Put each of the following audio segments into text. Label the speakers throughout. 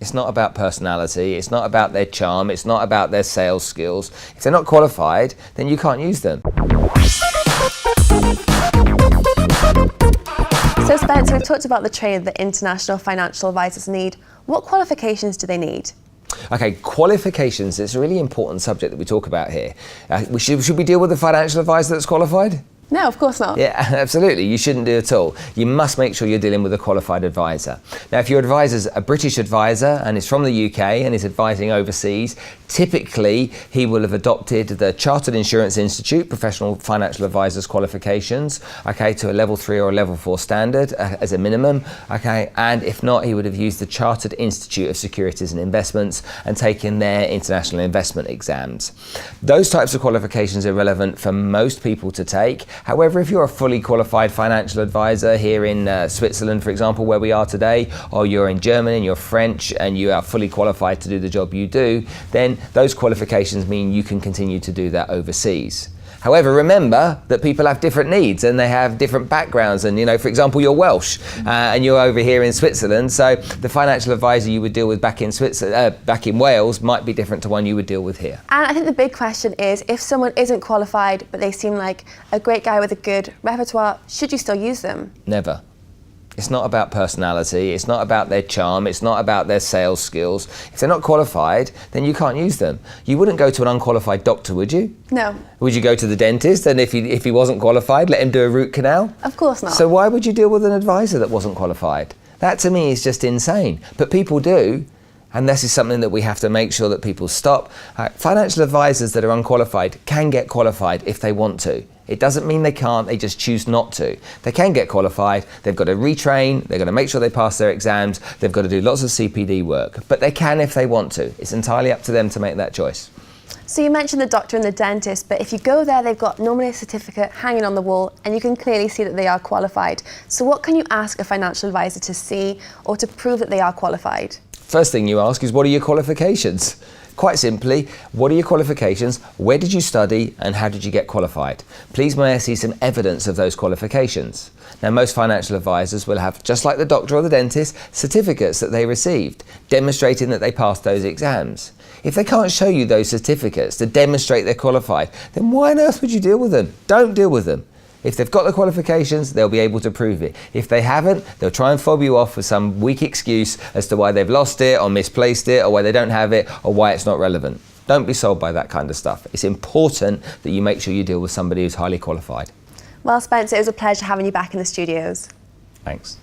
Speaker 1: It's not about personality, it's not about their charm, it's not about their sales skills. If they're not qualified, then you can't use them.
Speaker 2: So Spencer, we've talked about the training that international financial advisors need. What qualifications do they need?
Speaker 1: Okay, qualifications is a really important subject that we talk about here. Should we deal with a financial advisor that's qualified?
Speaker 2: No, of course not.
Speaker 1: Yeah, absolutely. You shouldn't do at all. You must make sure you're dealing with a qualified advisor. Now, if your advisor's a British advisor and is from the UK and is advising overseas, typically he will have adopted the Chartered Insurance Institute Professional Financial Advisors qualifications, okay, to a level 3 or a level 4 standard as a minimum, okay, and if not, he would have used the Chartered Institute of Securities and Investments and taken their international investment exams. Those types of qualifications are relevant for most people to take. However, if you're a fully qualified financial advisor here in Switzerland, for example, where we are today, or you're in Germany and you're French and you are fully qualified to do the job you do, then those qualifications mean you can continue to do that overseas. However, remember that people have different needs and they have different backgrounds. And, you know, for example, you're Welsh and you're over here in Switzerland. So the financial advisor you would deal with back in Wales might be different to one you would deal with here.
Speaker 2: And I think the big question is, if someone isn't qualified, but they seem like a great guy with a good repertoire, should you still use them?
Speaker 1: Never. It's not about personality, it's not about their charm, it's not about their sales skills. If they're not qualified, then you can't use them. You wouldn't go to an unqualified doctor, would you?
Speaker 2: No.
Speaker 1: Would you go to the dentist and if he wasn't qualified, let him do a root canal?
Speaker 2: Of course not.
Speaker 1: So why would you deal with an advisor that wasn't qualified? That to me is just insane. But people do, and this is something that we have to make sure that people stop. Financial advisors that are unqualified can get qualified if they want to. It doesn't mean they can't, they just choose not to. They can get qualified, they've got to retrain, they've got to make sure they pass their exams, they've got to do lots of CPD work, but they can if they want to. It's entirely up to them to make that choice.
Speaker 2: So you mentioned the doctor and the dentist, but if you go there, they've got normally a certificate hanging on the wall and you can clearly see that they are qualified. So what can you ask a financial advisor to see or to prove that they are qualified?
Speaker 1: First thing you ask is, what are your qualifications? Quite simply, what are your qualifications, where did you study, and how did you get qualified? Please may I see some evidence of those qualifications. Now, most financial advisors will have, just like the doctor or the dentist, certificates that they received, demonstrating that they passed those exams. If they can't show you those certificates to demonstrate they're qualified, then why on earth would you deal with them? Don't deal with them. If they've got the qualifications, they'll be able to prove it. If they haven't, they'll try and fob you off with some weak excuse as to why they've lost it or misplaced it or why they don't have it or why it's not relevant. Don't be sold by that kind of stuff. It's important that you make sure you deal with somebody who's highly qualified.
Speaker 2: Well, Spencer, it was a pleasure having you back in the studios.
Speaker 1: Thanks.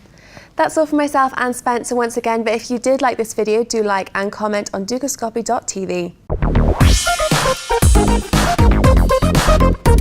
Speaker 2: That's all for myself and Spencer once again, but if you did like this video, do like and comment on dukascopy.tv.